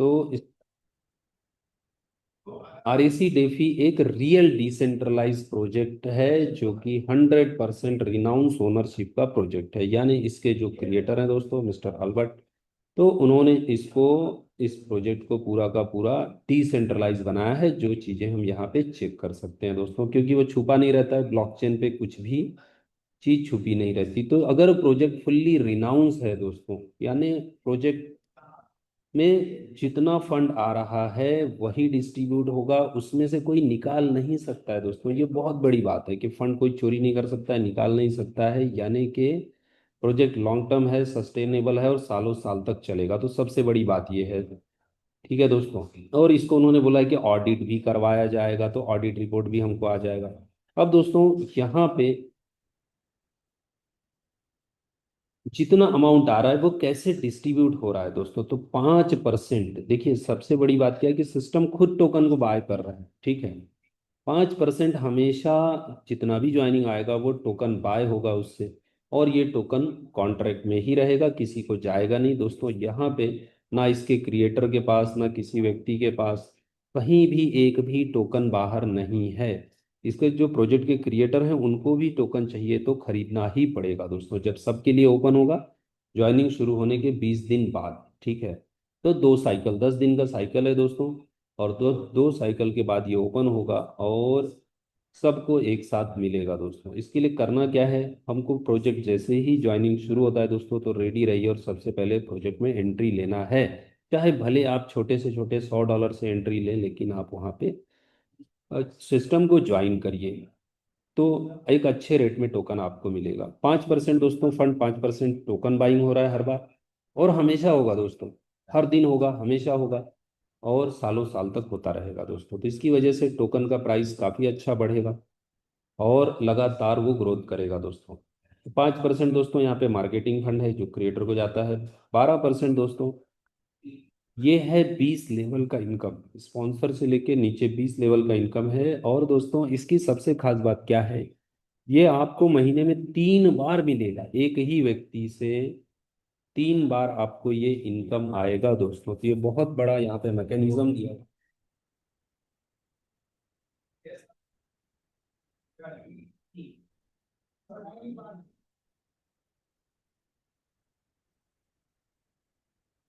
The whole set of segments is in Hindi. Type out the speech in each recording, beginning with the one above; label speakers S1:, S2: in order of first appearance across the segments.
S1: तो आरएसी डेफी एक रियल डिसेंट्रलाइज प्रोजेक्ट है जो कि 100% रिनाउंस ओनरशिप का प्रोजेक्ट है। यानी इसके जो क्रिएटर हैं दोस्तों मिस्टर अल्बर्ट, तो उन्होंने इस प्रोजेक्ट को पूरा का पूरा डिसेंट्रलाइज बनाया है। जो चीजें हम यहाँ पे चेक कर सकते हैं दोस्तों, क्योंकि वो छुपा नहीं रहता है, ब्लॉकचेन पे कुछ भी चीज छुपी नहीं रहती। तो अगर प्रोजेक्ट फुल्ली रिनाउंस है दोस्तों, यानी प्रोजेक्ट में जितना फंड आ रहा है वही डिस्ट्रीब्यूट होगा, उसमें से कोई निकाल नहीं सकता है दोस्तों। ये बहुत बड़ी बात है कि फंड कोई चोरी नहीं कर सकता है, निकाल नहीं सकता है। यानी कि प्रोजेक्ट लॉन्ग टर्म है, सस्टेनेबल है और सालों साल तक चलेगा। तो सबसे बड़ी बात ये है, ठीक है दोस्तों। और इसको उन्होंने बोला है कि ऑडिट भी करवाया जाएगा, तो ऑडिट रिपोर्ट भी हमको आ जाएगा। अब दोस्तों यहाँ पे जितना अमाउंट आ रहा है वो कैसे डिस्ट्रीब्यूट हो रहा है दोस्तों, तो 5%। देखिए सबसे बड़ी बात क्या है कि सिस्टम खुद टोकन को बाय कर रहा है, ठीक है। 5% हमेशा जितना भी ज्वाइनिंग आएगा वो टोकन बाय होगा उससे, और ये टोकन कॉन्ट्रैक्ट में ही रहेगा, किसी को जाएगा नहीं दोस्तों। यहाँ पे ना इसके क्रिएटर के पास ना किसी व्यक्ति के पास कहीं भी एक भी टोकन बाहर नहीं है। इसके जो प्रोजेक्ट के क्रिएटर हैं उनको भी टोकन चाहिए तो खरीदना ही पड़ेगा दोस्तों, जब सबके लिए ओपन होगा ज्वाइनिंग शुरू होने के 20 दिन बाद, ठीक है। तो 2 साइकिल, 10 दिन का साइकिल है दोस्तों, और दो साइकिल के बाद ये ओपन होगा और सबको एक साथ मिलेगा दोस्तों। इसके लिए करना क्या है, हमको प्रोजेक्ट जैसे ही ज्वाइनिंग शुरू होता है दोस्तों तो रेडी रहिए और सबसे पहले प्रोजेक्ट में एंट्री लेना है। चाहे भले आप छोटे से छोटे $100 से एंट्री लें, लेकिन आप वहाँ पे सिस्टम को ज्वाइन करिए तो एक अच्छे रेट में टोकन आपको मिलेगा। 5% दोस्तों फंड, 5% टोकन बाइंग हो रहा है हर बार, और हमेशा होगा दोस्तों, हर दिन होगा, हमेशा होगा, और सालों साल तक होता रहेगा दोस्तों। तो इसकी वजह से टोकन का प्राइस काफ़ी अच्छा बढ़ेगा और लगातार वो ग्रोथ करेगा दोस्तों। 5% दोस्तों यहाँ पे मार्केटिंग फंड है जो क्रिएटर को जाता है। 12% दोस्तों ये है 20 लेवल का इनकम, स्पॉन्सर से लेके नीचे 20 लेवल का इनकम है। और दोस्तों इसकी सबसे खास बात क्या है, ये आपको महीने में 3 बार मिलेगा, एक ही व्यक्ति से 3 बार आपको ये इनकम आएगा दोस्तों। तो ये बहुत बड़ा यहाँ पे मैकेनिज्म दिया है।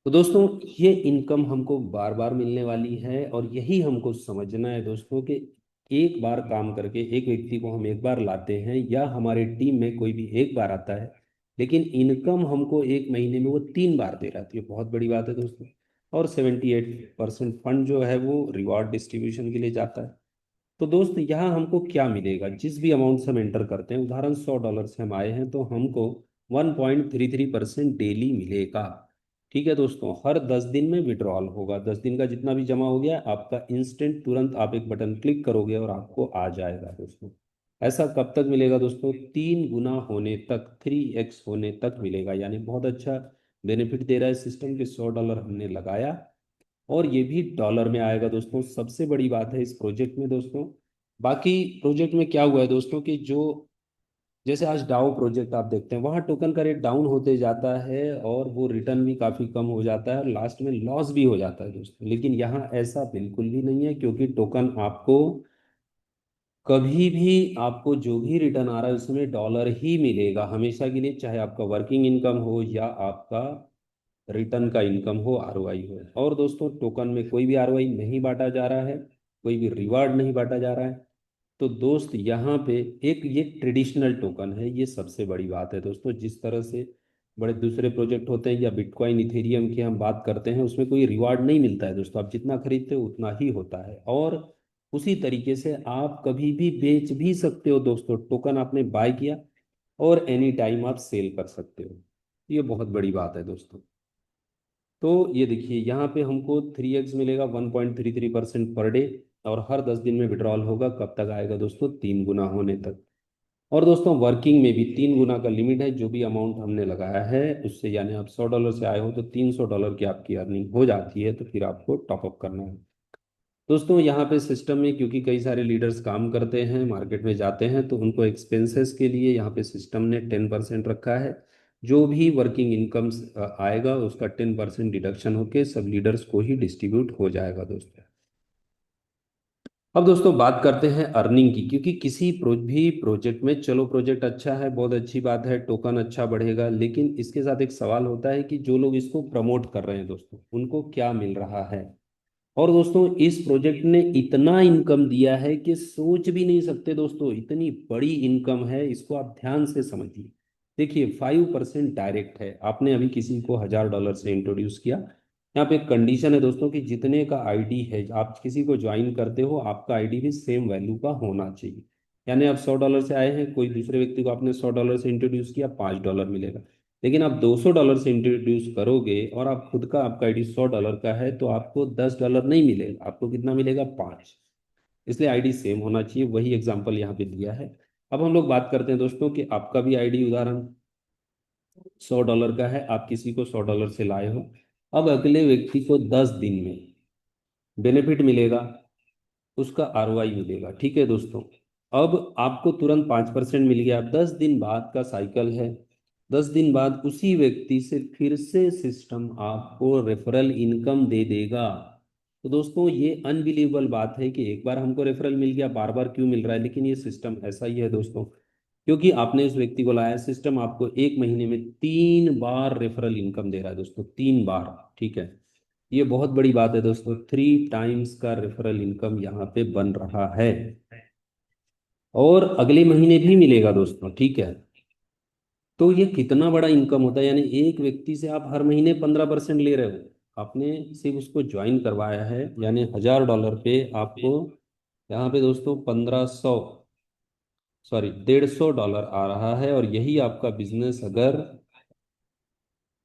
S1: तो दोस्तों ये इनकम हमको बार बार मिलने वाली है, और यही हमको समझना है दोस्तों कि एक बार काम करके एक व्यक्ति को हम एक बार लाते हैं, या हमारे टीम में कोई भी एक बार आता है, लेकिन इनकम हमको एक महीने में वो 3 बार दे रहा है। तो ये बहुत बड़ी बात है दोस्तों। और 78% फंड जो है वो रिवॉर्ड डिस्ट्रीब्यूशन के लिए जाता है। तो दोस्त यहाँ हमको क्या मिलेगा, जिस भी अमाउंट से हम एंटर करते हैं, उदाहरण $100 से हम आए हैं तो हमको 1.33% डेली मिलेगा, ठीक है दोस्तों। हर 10 दिन में विड्रॉल होगा, 10 दिन का जितना भी जमा हो गया आपका इंस्टेंट, तुरंत आप एक बटन क्लिक करोगे और आपको आ जाएगा दोस्तों। ऐसा कब तक मिलेगा दोस्तों, 3 गुना होने तक, 3x होने तक मिलेगा। यानी बहुत अच्छा बेनिफिट दे रहा है सिस्टम के। $100 हमने लगाया और ये भी डॉलर में आएगा दोस्तों। सबसे बड़ी बात है इस प्रोजेक्ट में दोस्तों, बाकी प्रोजेक्ट में क्या हुआ है दोस्तों कि जो जैसे आज डाउ प्रोजेक्ट आप देखते हैं वहाँ टोकन का रेट डाउन होते जाता है और वो रिटर्न भी काफ़ी कम हो जाता है और लास्ट में लॉस भी हो जाता है दोस्तों। लेकिन यहाँ ऐसा बिल्कुल भी नहीं है, क्योंकि टोकन आपको कभी भी, आपको जो भी रिटर्न आ रहा है उसमें डॉलर ही मिलेगा हमेशा के लिए, चाहे आपका वर्किंग इनकम हो या आपका रिटर्न का इनकम हो, आरओआई हो। और दोस्तों टोकन में कोई भी आरओआई नहीं बांटा जा रहा है, कोई भी रिवार्ड नहीं बांटा जा रहा है। तो दोस्त यहाँ पे एक ये ट्रेडिशनल टोकन है, ये सबसे बड़ी बात है दोस्तों। जिस तरह से बड़े दूसरे प्रोजेक्ट होते हैं या बिटकॉइन इथेरियम की हम बात करते हैं, उसमें कोई रिवार्ड नहीं मिलता है दोस्तों, आप जितना खरीदते हो उतना ही होता है। और उसी तरीके से आप कभी भी बेच भी सकते हो दोस्तों, टोकन आपने बाय किया और एनी टाइम आप सेल कर सकते हो। ये बहुत बड़ी बात है दोस्तों। तो ये देखिए यहाँ पे हमको 3x मिलेगा, 1.33% पर डे, और हर 10 दिन में विड्रॉल होगा। कब तक आएगा दोस्तों, 3 गुना होने तक। और दोस्तों वर्किंग में भी 3 गुना का लिमिट है, जो भी अमाउंट हमने लगाया है उससे। यानी आप $100 से आए हो तो $300 की आपकी अर्निंग हो जाती है, तो फिर आपको टॉपअप करना है दोस्तों। यहाँ पे सिस्टम में क्योंकि कई सारे लीडर्स काम करते हैं, मार्केट में जाते हैं, तो उनको एक्सपेंसेस के लिए यहाँ पे सिस्टम ने 10% रखा है। जो भी वर्किंग इनकम आएगा उसका 10% डिडक्शन होके सब लीडर्स को ही डिस्ट्रीब्यूट हो जाएगा दोस्तों। अब दोस्तों बात करते हैं अर्निंग की, क्योंकि किसी भी प्रोजेक्ट में, चलो प्रोजेक्ट अच्छा है, बहुत अच्छी बात है, टोकन अच्छा बढ़ेगा, लेकिन इसके साथ एक सवाल होता है कि जो लोग इसको प्रमोट कर रहे हैं दोस्तों उनको क्या मिल रहा है। और दोस्तों इस प्रोजेक्ट ने इतना इनकम दिया है कि सोच भी नहीं सकते दोस्तों, इतनी बड़ी इनकम है, इसको आप ध्यान से समझिए। देखिए 5% डायरेक्ट है, आपने अभी किसी को $1000 से इंट्रोड्यूस किया। यहाँ पे एक कंडीशन है दोस्तों कि जितने का आईडी है, आप किसी को ज्वाइन करते हो, आपका आईडी भी सेम वैल्यू का होना चाहिए। यानी आप $100 से आए हैं, कोई दूसरे व्यक्ति को आपने $100 से इंट्रोड्यूस किया, $5 मिलेगा। लेकिन आप $200 से इंट्रोड्यूस करोगे और आप खुद का, आपका आईडी $100 का है, तो आपको $10 नहीं मिलेगा, आपको कितना मिलेगा, 5। इसलिए आईडी सेम होना चाहिए, वही एग्जाम्पल यहाँ पे दिया है। अब हम लोग बात करते हैं दोस्तों कि आपका भी आईडी उदाहरण $100 का है, आप किसी को $100 से लाए हो। अब अगले व्यक्ति को 10 दिन में बेनिफिट मिलेगा, उसका आरओआई मिलेगा, ठीक है दोस्तों। अब आपको तुरंत 5% मिल गया, 10 दिन बाद का साइकिल है। 10 दिन बाद उसी व्यक्ति से फिर से सिस्टम आपको रेफरल इनकम दे देगा। तो दोस्तों ये अनबिलीवेबल बात है कि एक बार हमको रेफरल मिल गया, बार बार क्यों मिल रहा है, लेकिन ये सिस्टम ऐसा ही है दोस्तों। क्योंकि आपने उस व्यक्ति को लाया, सिस्टम आपको एक महीने में 3 बार रेफरल इनकम दे रहा है दोस्तों, 3 बार। ठीक है, ये बहुत बड़ी बात है दोस्तों, 3 टाइम्स का रेफरल इनकम यहाँ पे बन रहा है। और अगले महीने भी मिलेगा दोस्तों, ठीक है। तो ये कितना बड़ा इनकम होता है, यानी एक व्यक्ति से आप हर महीने 15% ले रहे हो, आपने सिर्फ उसको ज्वाइन करवाया है, यानी $1000 पे आपको यहाँ पे दोस्तों 1500, सॉरी $150 आ रहा है। और यही आपका बिजनेस अगर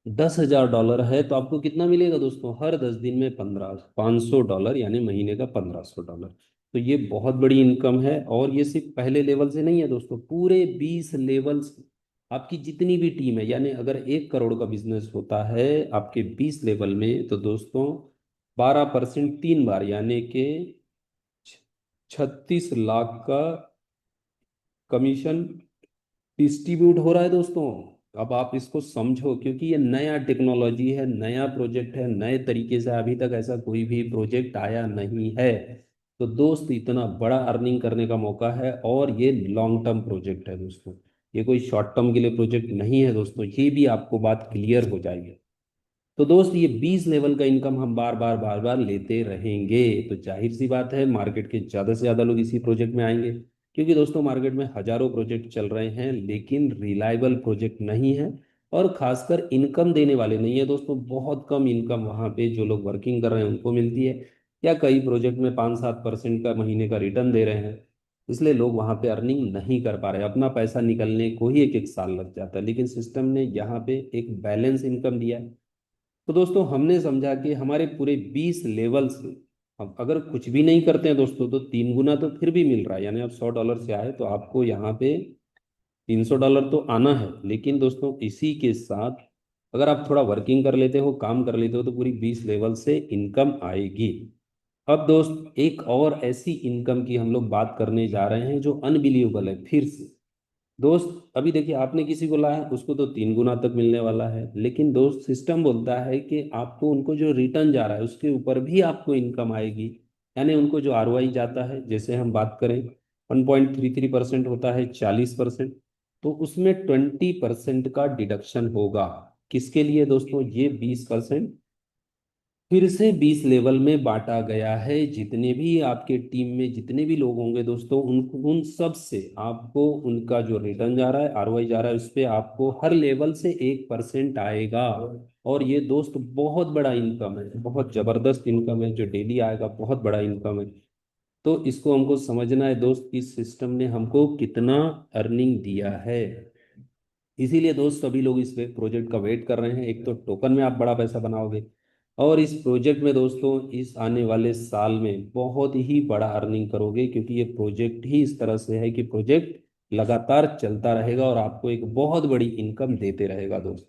S1: $10,000 है तो आपको कितना मिलेगा दोस्तों, हर 10 दिन में 500 डॉलर, यानी महीने का $1500। तो ये बहुत बड़ी इनकम है। और ये सिर्फ पहले लेवल से नहीं है दोस्तों, पूरे 20 लेवल्स, आपकी जितनी भी टीम है, यानी अगर 1 करोड़ का बिजनेस होता है आपके 20 लेवल में, तो दोस्तों 12% 3 बार, यानी कि 36 लाख का कमीशन डिस्ट्रीब्यूट हो रहा है दोस्तों। अब आप इसको समझो, क्योंकि ये नया टेक्नोलॉजी है, नया प्रोजेक्ट है, नए तरीके से अभी तक ऐसा कोई भी प्रोजेक्ट आया नहीं है। तो दोस्त इतना बड़ा अर्निंग करने का मौका है, और ये लॉन्ग टर्म प्रोजेक्ट है दोस्तों, ये कोई शॉर्ट टर्म के लिए प्रोजेक्ट नहीं है दोस्तों, ये भी आपको बात क्लियर हो जाएगी। तो दोस्त ये 20 लेवल का इनकम हम बार बार बार बार लेते रहेंगे, तो जाहिर सी बात है मार्केट के ज़्यादा से ज़्यादा लोग इसी प्रोजेक्ट में आएंगे। क्योंकि दोस्तों मार्केट में हजारों प्रोजेक्ट चल रहे हैं, लेकिन रिलायबल प्रोजेक्ट नहीं है, और खासकर इनकम देने वाले नहीं है दोस्तों। बहुत कम इनकम वहाँ पे जो लोग वर्किंग कर रहे हैं उनको मिलती है, या कई प्रोजेक्ट में 5-7% का महीने का रिटर्न दे रहे हैं। इसलिए लोग वहाँ पे अर्निंग नहीं कर पा रहे, अपना पैसा निकलने को ही एक एक साल लग जाता है। लेकिन सिस्टम ने यहाँ पे एक बैलेंस इनकम दिया है। तो दोस्तों हमने समझा कि हमारे पूरे 20 लेवल से हम अगर कुछ भी नहीं करते हैं दोस्तों, तो 3 गुना तो फिर भी मिल रहा है। यानी आप $100 से आए तो आपको यहाँ पे $300 तो आना है। लेकिन दोस्तों इसी के साथ अगर आप थोड़ा वर्किंग कर लेते हो, काम कर लेते हो, तो पूरी 20 लेवल से इनकम आएगी। अब दोस्त एक और ऐसी इनकम की हम लोग बात करने जा रहे हैं जो अनबिलीवेबल है फिर से। दोस्त अभी देखिए, आपने किसी को लाया, उसको तो 3 गुना तक मिलने वाला है, लेकिन दोस्त सिस्टम बोलता है कि आपको उनको जो रिटर्न जा रहा है उसके ऊपर भी आपको इनकम आएगी। यानी उनको जो आरओआई जाता है, जैसे हम बात करें 1.33% होता है 40%, तो उसमें 20% का डिडक्शन होगा। किसके लिए दोस्तों, ये 20% फिर से 20 लेवल में बांटा गया है। जितने भी आपके टीम में जितने भी लोग होंगे दोस्तों, उन सब से आपको उनका जो रिटर्न जा रहा है, आरओआई जा रहा है, उस पे आपको हर लेवल से 1% आएगा। और ये दोस्त बहुत बड़ा इनकम है, बहुत जबरदस्त इनकम है, जो डेली आएगा, बहुत बड़ा इनकम है। तो इसको हमको समझना है दोस्त कि सिस्टम ने हमको कितना अर्निंग दिया है। इसीलिए दोस्त सभी लोग इस प्रोजेक्ट का वेट कर रहे हैं। एक तो टोकन में आप बड़ा पैसा बनाओगे, और इस प्रोजेक्ट में दोस्तों इस आने वाले साल में बहुत ही बड़ा अर्निंग करोगे, क्योंकि ये प्रोजेक्ट ही इस तरह से है कि प्रोजेक्ट लगातार चलता रहेगा और आपको एक बहुत बड़ी इनकम देते रहेगा दोस्त।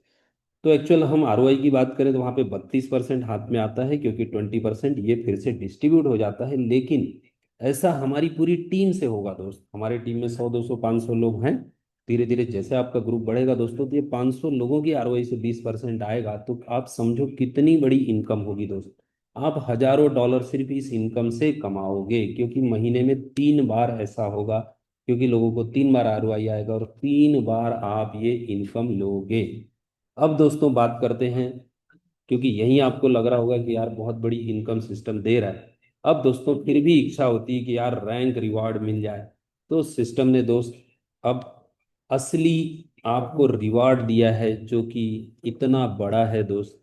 S1: तो एक्चुअल हम आरओआई की बात करें तो वहाँ पे 32% हाथ में आता है, क्योंकि 20% ये फिर से डिस्ट्रीब्यूट हो जाता है। लेकिन ऐसा हमारी पूरी टीम से होगा दोस्त, हमारे टीम में 100 200 500 लोग हैं, धीरे धीरे जैसे आपका ग्रुप बढ़ेगा दोस्तों, तो ये 500 लोगों की आरओआई से 20% आएगा, तो आप समझो कितनी बड़ी इनकम होगी दोस्तों। आप हजारों डॉलर सिर्फ इस इनकम से कमाओगे, क्योंकि महीने में 3 बार ऐसा होगा, क्योंकि लोगों को 3 बार आरओआई आएगा और 3 बार आप ये इनकम लोगे। अब दोस्तों बात करते हैं, क्योंकि यही आपको लग रहा होगा कि यार बहुत बड़ी इनकम सिस्टम दे रहा है। अब दोस्तों फिर भी इच्छा होती है कि यार रैंक रिवार्ड मिल जाए। तो सिस्टम ने दोस्त अब असली आपको रिवार्ड दिया है, जो कि इतना बड़ा है दोस्त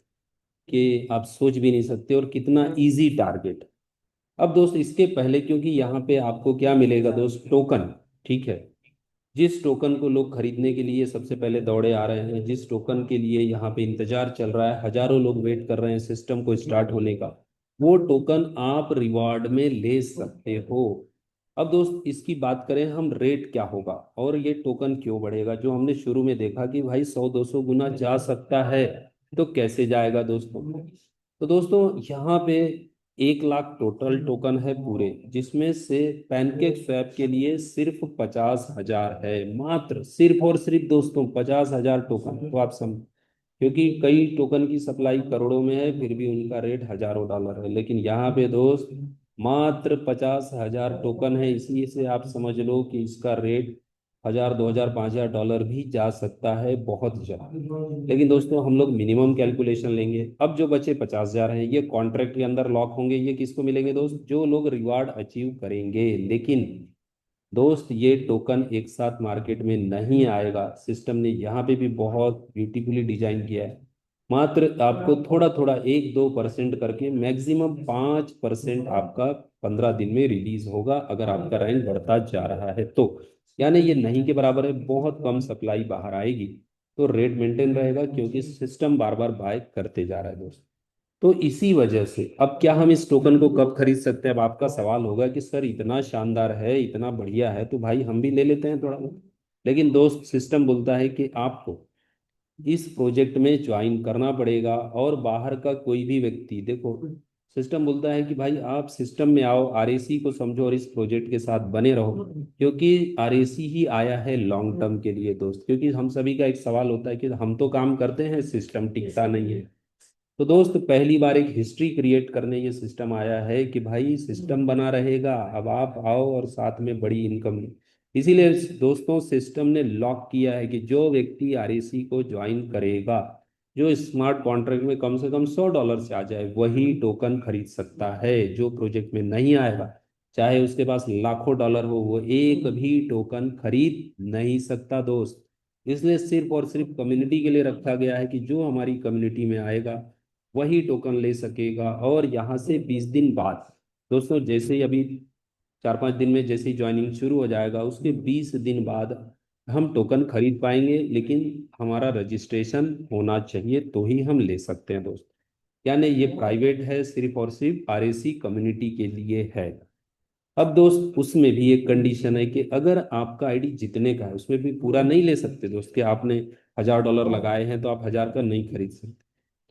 S1: कि आप सोच भी नहीं सकते, और कितना इजी टारगेट। अब दोस्त इसके पहले, क्योंकि यहाँ पे आपको क्या मिलेगा दोस्त, टोकन। ठीक है, जिस टोकन को लोग खरीदने के लिए सबसे पहले दौड़े आ रहे हैं, जिस टोकन के लिए यहाँ पे इंतजार चल रहा है, हजारों लोग वेट कर रहे हैं सिस्टम को स्टार्ट होने का, वो टोकन आप रिवार्ड में ले सकते हो। अब दोस्त इसकी बात करें हम, रेट क्या होगा और ये टोकन क्यों बढ़ेगा। जो हमने शुरू में देखा कि भाई 100-200 गुना जा सकता है, तो कैसे जाएगा दोस्तों। तो दोस्तों यहाँ पे 1 लाख टोटल टोकन है पूरे, जिसमें से पैनकेक स्वैप के लिए सिर्फ 50,000 है, मात्र सिर्फ और सिर्फ दोस्तों 50,000 टोकन। तो आप समझ, क्योंकि कई टोकन की सप्लाई करोड़ों में है, फिर भी उनका रेट हजारों डॉलर है, लेकिन यहाँ पे दोस्त मात्र 50,000 टोकन है, इसलिए से आप समझ लो कि इसका रेट 1,000, 2,000, 5,000 डॉलर भी जा सकता है बहुत जल्द। लेकिन दोस्तों हम लोग मिनिमम कैलकुलेशन लेंगे। अब जो बचे 50,000 हैं, ये कॉन्ट्रैक्ट के अंदर लॉक होंगे। ये किसको मिलेंगे दोस्त, जो लोग रिवार्ड अचीव करेंगे। लेकिन दोस्त ये टोकन एक साथ मार्केट में नहीं आएगा। सिस्टम ने यहाँ पे भी बहुत ब्यूटीफुली डिजाइन किया है। मात्र आपको थोड़ा थोड़ा 1-2% करके मैक्सिमम 5% आपका 15 दिन में रिलीज होगा, अगर आपका रैंक बढ़ता जा रहा है तो। यानी ये नहीं के बराबर है, बहुत कम सप्लाई बाहर आएगी, तो रेट मेंटेन रहेगा, क्योंकि सिस्टम बार बार बाय करते जा रहा है दोस्त। तो इसी वजह से अब क्या हम इस टोकन को कब खरीद सकते हैं। अब आपका सवाल होगा कि सर इतना शानदार है, इतना बढ़िया है, तो भाई हम भी ले लेते हैं थोड़ा बहुत। लेकिन दोस्त सिस्टम बोलता है कि आपको इस प्रोजेक्ट में ज्वाइन करना पड़ेगा, और बाहर का कोई भी व्यक्ति, देखो सिस्टम बोलता है कि भाई आप सिस्टम में आओ, आरएसी को समझो और इस प्रोजेक्ट के साथ बने रहो, क्योंकि आरएसी ही आया है लॉन्ग टर्म के लिए दोस्त। क्योंकि हम सभी का एक सवाल होता है कि हम तो काम करते हैं, सिस्टम टिकता नहीं है। तो दोस्त पहली बार एक हिस्ट्री क्रिएट करने ये सिस्टम आया है कि भाई सिस्टम बना रहेगा, अब आप आओ और साथ में बड़ी इनकम। इसीलिए दोस्तों सिस्टम ने लॉक किया है कि जो व्यक्ति आरएसी को ज्वाइन करेगा, जो स्मार्ट कॉन्ट्रैक्ट में कम से कम $100 से आ जाए, वही टोकन खरीद सकता है। जो प्रोजेक्ट में नहीं आएगा, चाहे उसके पास लाखों डॉलर हो, वो एक भी टोकन खरीद नहीं सकता दोस्त। इसलिए सिर्फ और सिर्फ कम्युनिटी के लिए रखा गया है कि जो हमारी कम्युनिटी में आएगा वही टोकन ले सकेगा। और यहाँ से 20 दिन बाद दोस्तों, जैसे ही अभी 4-5 दिन में जैसे ही ज्वाइनिंग शुरू हो जाएगा, उसके 20 दिन बाद हम टोकन खरीद पाएंगे, लेकिन हमारा रजिस्ट्रेशन होना चाहिए तो ही हम ले सकते हैं दोस्त। यानी ये प्राइवेट है, सिर्फ और सिर्फ आरएसी कम्युनिटी के लिए है। अब दोस्त उसमें भी एक कंडीशन है कि अगर आपका आईडी जितने का है, उसमें भी पूरा नहीं ले सकते दोस्त, कि आपने $1,000 लगाए हैं तो आप 1,000 का नहीं खरीद सकते।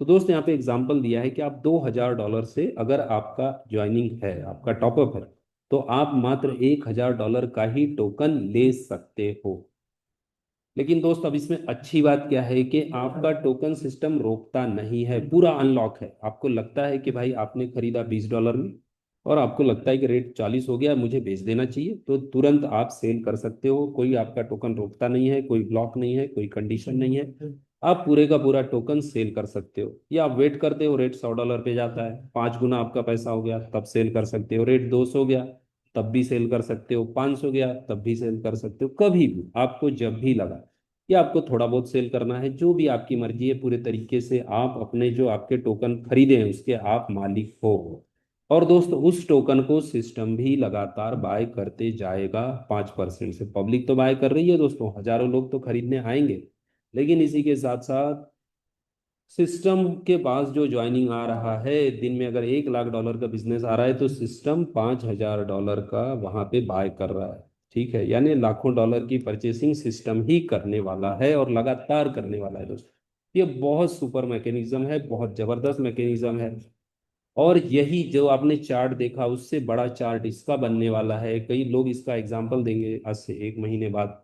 S1: तो दोस्त यहाँ पे एग्जांपल दिया है कि आप $2,000 से अगर आपका ज्वाइनिंग है, आपका टॉपअप है, तो आप मात्र $1,000 का ही टोकन ले सकते हो। लेकिन दोस्त अब इसमें अच्छी बात क्या है कि आपका टोकन सिस्टम रोकता नहीं है, पूरा अनलॉक है। आपको लगता है कि भाई आपने खरीदा $20 में, और आपको लगता है कि रेट 40 हो गया, मुझे बेच देना चाहिए, तो तुरंत आप सेल कर सकते हो। कोई आपका टोकन रोकता नहीं है, कोई ब्लॉक नहीं है, कोई कंडीशन नहीं है। आप पूरे का पूरा टोकन सेल कर सकते हो, या आप वेट करते हो, रेट $100 पे जाता है, 5 गुना आपका पैसा हो गया, तब सेल कर सकते हो। रेट 200 गया, तब भी सेल कर सकते हो। 500 गया, तब भी सेल कर सकते हो। कभी भी आपको जब भी लगा, या आपको थोड़ा बहुत सेल करना है, जो भी आपकी मर्जी है, पूरे तरीके से आप अपने जो आपके टोकन खरीदे हैं उसके आप मालिक हो। और दोस्त उस टोकन को सिस्टम भी लगातार बाय करते जाएगा। 5% से पब्लिक तो बाय कर रही है दोस्तों, हजारों लोग तो खरीदने आएंगे। लेकिन इसी के साथ साथ सिस्टम के पास जो ज्वाइनिंग आ रहा है, दिन में अगर $1,00,000 का बिजनेस आ रहा है, तो सिस्टम $5,000 का वहां पे बाय कर रहा है। ठीक है, यानी लाखों डॉलर की परचेसिंग सिस्टम ही करने वाला है, और लगातार करने वाला है दोस्तों। ये बहुत सुपर मैकेनिज्म है, बहुत जबरदस्त मैकेनिज्म है। और यही जो आपने चार्ट देखा, उससे बड़ा चार्ट इसका बनने वाला है। कई लोग इसका एग्जाम्पल देंगे आज से 1 महीने बाद।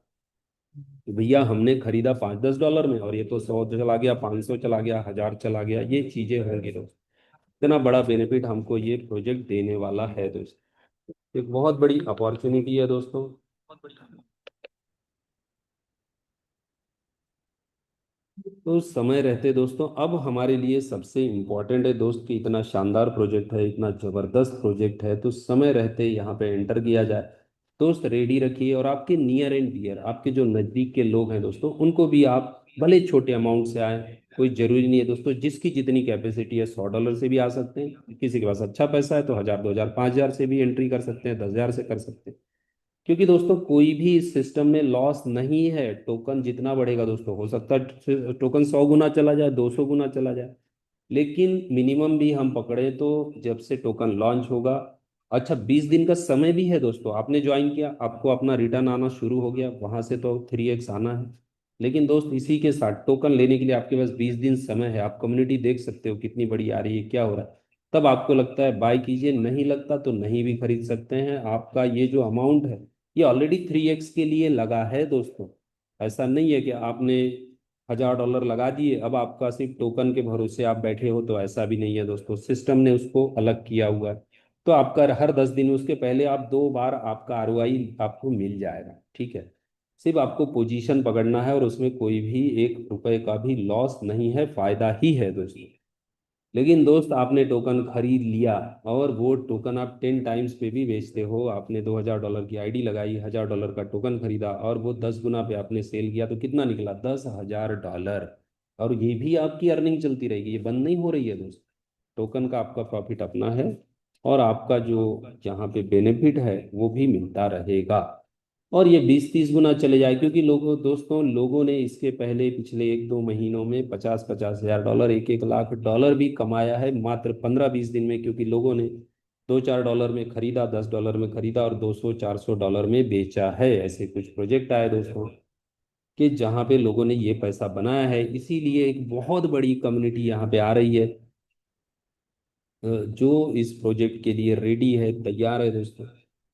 S1: कि भैया हमने खरीदा 5-10 डॉलर में और ये तो 100 चला गया, 500 चला गया, 1000 चला गया, ये चीजें होंगी दोस्त। इतना बड़ा बेनिफिट हमको ये प्रोजेक्ट देने वाला है दोस्त। एक बहुत बड़ी अपॉर्चुनिटी है दोस्तों। तो समय रहते दोस्तों अब हमारे लिए सबसे इम्पोर्टेंट है दोस्त कि इतना शानदार प्रोजेक्ट है, इतना जबरदस्त प्रोजेक्ट है, तो समय रहते यहाँ पे एंटर किया जाए। दोस्त रेडी रखिए और आपके नियर एंड डियर, आपके जो नज़दीक के लोग हैं दोस्तों, उनको भी आप भले छोटे अमाउंट से आए, कोई जरूरी नहीं है दोस्तों, जिसकी जितनी कैपेसिटी है, $100 से भी आ सकते हैं, किसी के पास अच्छा पैसा है तो 1000, 2000, 5000 से भी एंट्री कर सकते हैं, 10,000 से कर सकते हैं। क्योंकि दोस्तों कोई भी इस सिस्टम में लॉस नहीं है। टोकन जितना बढ़ेगा दोस्तों, हो सकता है टोकन 100 गुना चला जाए, 200 गुना चला जाए, लेकिन मिनिमम भी हम पकड़े तो जब से टोकन लॉन्च होगा, अच्छा 20 दिन का समय भी है दोस्तों, आपने ज्वाइन किया, आपको अपना रिटर्न आना शुरू हो गया, वहां से तो 3x आना है। लेकिन दोस्त इसी के साथ टोकन लेने के लिए आपके पास 20 दिन समय है। आप कम्युनिटी देख सकते हो कितनी बड़ी आ रही है, क्या हो रहा है। तब आपको लगता है बाय कीजिए, नहीं लगता तो नहीं भी खरीद सकते हैं। आपका ये जो अमाउंट है, ये ऑलरेडी 3x के लिए लगा है दोस्तों। ऐसा नहीं है कि आपने $1000 लगा दिए, अब आपका सिर्फ टोकन के भरोसे आप बैठे हो, तो ऐसा भी नहीं है दोस्तों, सिस्टम ने उसको अलग किया हुआ है। तो आपका हर 10 दिन, उसके पहले आप 2 बार आपका आरओआई आपको मिल जाएगा, ठीक है। सिर्फ आपको पोजीशन पकड़ना है और उसमें कोई भी $1 का भी लॉस नहीं है, फायदा ही है दोस्तों। लेकिन दोस्त आपने टोकन खरीद लिया और वो टोकन आप 10 टाइम्स पे भी बेचते हो, आपने $2000 की आईडी लगाई, $1000 का टोकन खरीदा और वो 10 गुना पे आपने सेल किया, तो कितना निकला? $10,000। और ये भी आपकी अर्निंग चलती रहेगी, ये बंद नहीं हो रही है दोस्त। टोकन का आपका प्रॉफिट अपना है और आपका जो जहाँ पे बेनिफिट है वो भी मिलता रहेगा। और ये 20-30 गुना चले जाए, क्योंकि लोगों दोस्तों, लोगों ने इसके पहले पिछले 1-2 महीनों में 50-50 हजार डॉलर, 1-1 लाख डॉलर भी कमाया है मात्र 15-20 दिन में, क्योंकि लोगों ने 2-4 डॉलर में खरीदा, 10 डॉलर में खरीदा और 200-400 डॉलर में बेचा है। ऐसे कुछ प्रोजेक्ट आए दोस्तों कि जहाँ पे लोगों ने ये पैसा बनाया है। इसीलिए एक बहुत बड़ी कम्युनिटी यहाँ पे आ रही है, जो इस प्रोजेक्ट के लिए रेडी है, तैयार है दोस्तों।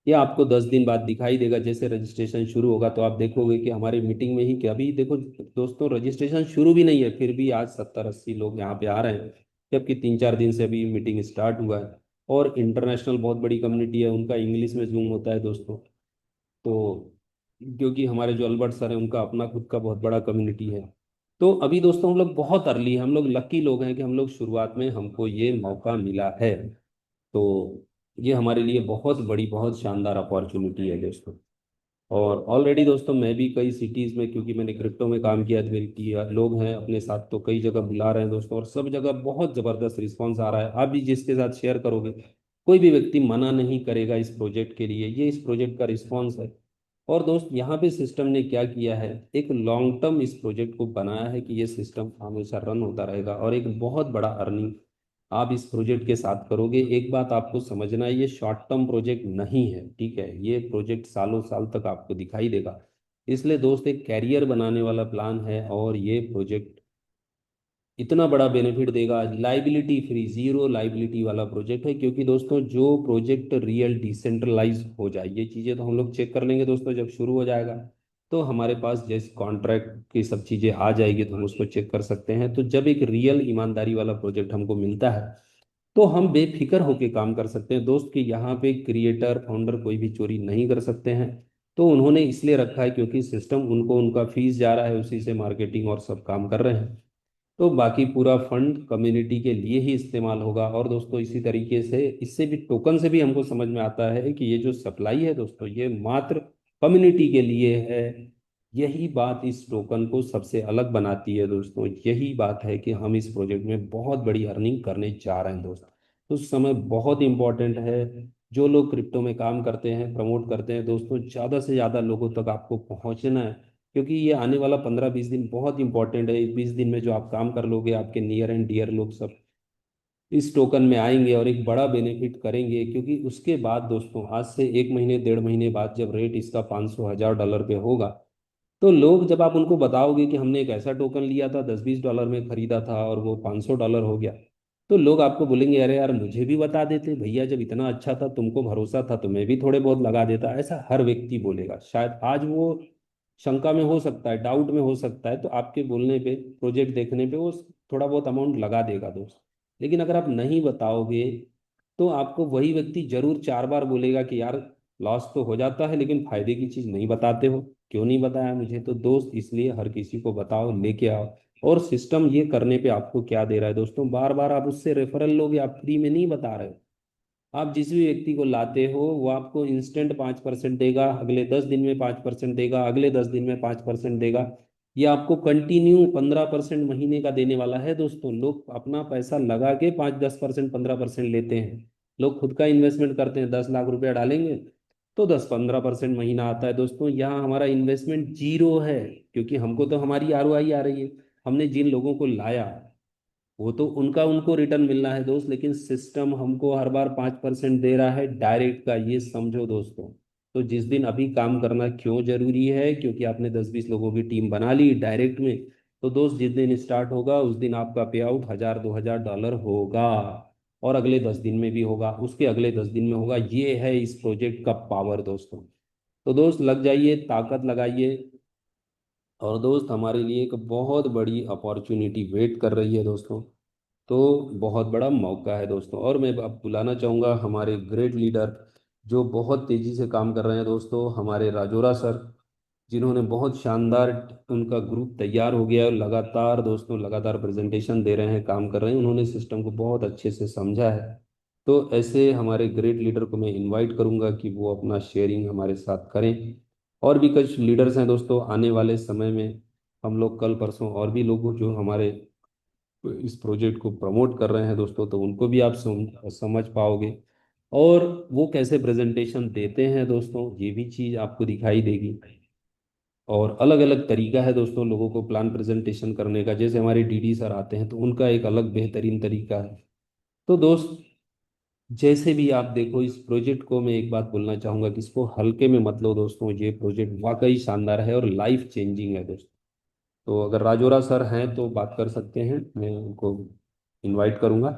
S1: ये आपको 10 दिन बाद दिखाई देगा, जैसे रजिस्ट्रेशन शुरू होगा तो आप देखोगे कि हमारी मीटिंग में ही, कि अभी देखो दोस्तों, रजिस्ट्रेशन शुरू भी नहीं है, फिर भी आज 70-80 लोग यहाँ पे आ रहे हैं, जबकि 3-4 दिन से अभी मीटिंग स्टार्ट हुआ है। और इंटरनेशनल बहुत बड़ी कम्युनिटी है, उनका इंग्लिश में जूम होता है दोस्तों। तो क्योंकि हमारे जो अल्बर्ट सर हैं, उनका अपना खुद का बहुत बड़ा कम्युनिटी है। तो अभी दोस्तों हम लोग बहुत अर्ली हैं, हम लोग लकी लोग हैं कि हम लोग शुरुआत में हमको ये मौका मिला है। तो ये हमारे लिए बहुत बड़ी, बहुत शानदार अपॉर्चुनिटी है दोस्तों। और ऑलरेडी दोस्तों मैं भी कई सिटीज़ में, क्योंकि मैंने क्रिप्टो में काम किया, तो मेरी लोग हैं अपने साथ, तो कई जगह बुला रहे हैं दोस्तों, और सब जगह बहुत ज़बरदस्त रिस्पॉन्स आ रहा है। आप भी जिसके साथ शेयर करोगे, कोई भी व्यक्ति मना नहीं करेगा इस प्रोजेक्ट के लिए, ये इस प्रोजेक्ट का रिस्पॉन्स है। और दोस्त यहाँ पे सिस्टम ने क्या किया है, एक लॉन्ग टर्म इस प्रोजेक्ट को बनाया है कि ये सिस्टम हमेशा रन होता रहेगा और एक बहुत बड़ा अर्निंग आप इस प्रोजेक्ट के साथ करोगे। एक बात आपको समझना है, ये शॉर्ट टर्म प्रोजेक्ट नहीं है, ठीक है, ये प्रोजेक्ट सालों साल तक आपको दिखाई देगा। इसलिए दोस्त एक कैरियर बनाने वाला प्लान है, और ये प्रोजेक्ट इतना बड़ा बेनिफिट देगा, लाइबिलिटी फ्री, जीरो लाइबिलिटी वाला प्रोजेक्ट है। क्योंकि दोस्तों जो प्रोजेक्ट रियल डिसेंट्रलाइज हो जाए, ये चीज़ें तो हम लोग चेक कर लेंगे दोस्तों जब शुरू हो जाएगा, तो हमारे पास जैसे कॉन्ट्रैक्ट की सब चीज़ें आ जाएगी तो हम उसको चेक कर सकते हैं। तो जब एक रियल ईमानदारी वाला प्रोजेक्ट हमको मिलता है, तो हम बेफिक्र होकर काम कर सकते हैं दोस्त, कि यहाँ पे क्रिएटर फाउंडर कोई भी चोरी नहीं कर सकते हैं। तो उन्होंने इसलिए रखा है क्योंकि सिस्टम उनको, उनका फीस जा रहा है, उसी से मार्केटिंग और सब काम कर रहे हैं। तो बाकी पूरा फंड कम्युनिटी के लिए ही इस्तेमाल होगा। और दोस्तों इसी तरीके से, इससे भी टोकन से भी हमको समझ में आता है कि ये जो सप्लाई है दोस्तों, ये मात्र कम्युनिटी के लिए है। यही बात इस टोकन को सबसे अलग बनाती है दोस्तों, यही बात है कि हम इस प्रोजेक्ट में बहुत बड़ी अर्निंग करने जा रहे हैं दोस्तों। तो समय बहुत इंपॉर्टेंट है। जो लोग क्रिप्टो में काम करते हैं, प्रमोट करते हैं दोस्तों, ज़्यादा से ज़्यादा लोगों तक आपको पहुंचना है, क्योंकि ये आने वाला 15-20 दिन बहुत इंपॉर्टेंट है। इस 20 दिन में जो आप काम कर लोगे, आपके नियर एंड डियर लोग सब इस टोकन में आएंगे और एक बड़ा बेनिफिट करेंगे। क्योंकि उसके बाद दोस्तों, आज से 1 महीने 1.5 महीने बाद जब रेट इसका 500 हजार डॉलर पे होगा, तो लोग, जब आप उनको बताओगे कि हमने एक ऐसा टोकन लिया था, 10-20 डॉलर में खरीदा था और वो 500 डॉलर हो गया, तो लोग आपको बोलेंगे, अरे यार मुझे भी बता देते भैया, जब इतना अच्छा था, तुमको भरोसा था तो मैं भी थोड़े बहुत लगा देता। ऐसा हर व्यक्ति बोलेगा। शायद आज वो शंका में हो सकता है, डाउट में हो सकता है, तो आपके बोलने पे, प्रोजेक्ट देखने पे वो थोड़ा बहुत अमाउंट लगा देगा दोस्त। लेकिन अगर आप नहीं बताओगे तो आपको वही व्यक्ति जरूर 4 बार बोलेगा कि यार लॉस तो हो जाता है लेकिन फायदे की चीज नहीं बताते हो, क्यों नहीं बताया मुझे। तो दोस्त इसलिए हर किसी को बताओ, लेके आओ। और सिस्टम ये करने पे आपको क्या दे रहा है दोस्तों, बार बार आप उससे रेफरल लोगे, आप फ्री में नहीं बता रहे हो। आप जिस भी व्यक्ति को लाते हो वो आपको इंस्टेंट 5% देगा, अगले 10 दिन में 5% देगा, अगले 10 दिन में 5% देगा। ये आपको कंटिन्यू 15% महीने का देने वाला है दोस्तों। लोग अपना पैसा लगा के 5-10%, 15% लेते हैं। लोग खुद का इन्वेस्टमेंट करते हैं, 10 लाख रुपया डालेंगे तो 10-15% महीना आता है दोस्तों। यहाँ हमारा इन्वेस्टमेंट जीरो है, क्योंकि हमको तो हमारी आरओआई आ रही है। हमने जिन लोगों को लाया वो तो उनका उनको रिटर्न मिलना है दोस्त, लेकिन सिस्टम हमको हर बार 5% दे रहा है डायरेक्ट का, ये समझो दोस्तों। तो जिस दिन अभी काम करना क्यों जरूरी है, क्योंकि आपने 10-20 लोगों की टीम बना ली डायरेक्ट में। तो दोस्त जिस दिन स्टार्ट होगा उस दिन आपका पे आउट 1000-2000 डॉलर होगा, और अगले 10 दिन में भी होगा, उसके अगले 10 दिन में होगा। ये है इस प्रोजेक्ट का पावर दोस्तों। तो दोस्त लग जाइए, ताकत लगाइए। और दोस्त हमारे लिए एक बहुत बड़ी अपॉर्चुनिटी वेट कर रही है दोस्तों। तो बहुत बड़ा मौका है दोस्तों। और मैं अब बुलाना चाहूँगा हमारे ग्रेट लीडर जो बहुत तेज़ी से काम कर रहे हैं दोस्तों, हमारे राजोरा सर, जिन्होंने बहुत शानदार, उनका ग्रुप तैयार हो गया है और लगातार दोस्तों लगातार प्रेजेंटेशन दे रहे हैं, काम कर रहे हैं। उन्होंने सिस्टम को बहुत अच्छे से समझा है। तो ऐसे हमारे ग्रेट लीडर को मैं इनवाइट करूंगा कि वो अपना शेयरिंग हमारे साथ करें। और भी कुछ लीडर्स हैं दोस्तों आने वाले समय में, हम लोग कल परसों और भी लोग जो हमारे इस प्रोजेक्ट को प्रमोट कर रहे हैं दोस्तों, तो उनको भी आप समझ पाओगे। और वो कैसे प्रेजेंटेशन देते हैं दोस्तों, ये भी चीज़ आपको दिखाई देगी। और अलग अलग तरीका है दोस्तों लोगों को प्लान प्रेजेंटेशन करने का। जैसे हमारे डीडी सर आते हैं तो उनका एक अलग बेहतरीन तरीका है। तो दोस्त जैसे भी आप देखो, इस प्रोजेक्ट को मैं एक बात बोलना चाहूंगा कि इसको हल्के में मत लो दोस्तों। ये प्रोजेक्ट वाकई शानदार है और लाइफ चेंजिंग है दोस्तों। तो अगर राजोरा सर हैं तो बात कर सकते हैं, मैं उनको इनवाइट करूंगा।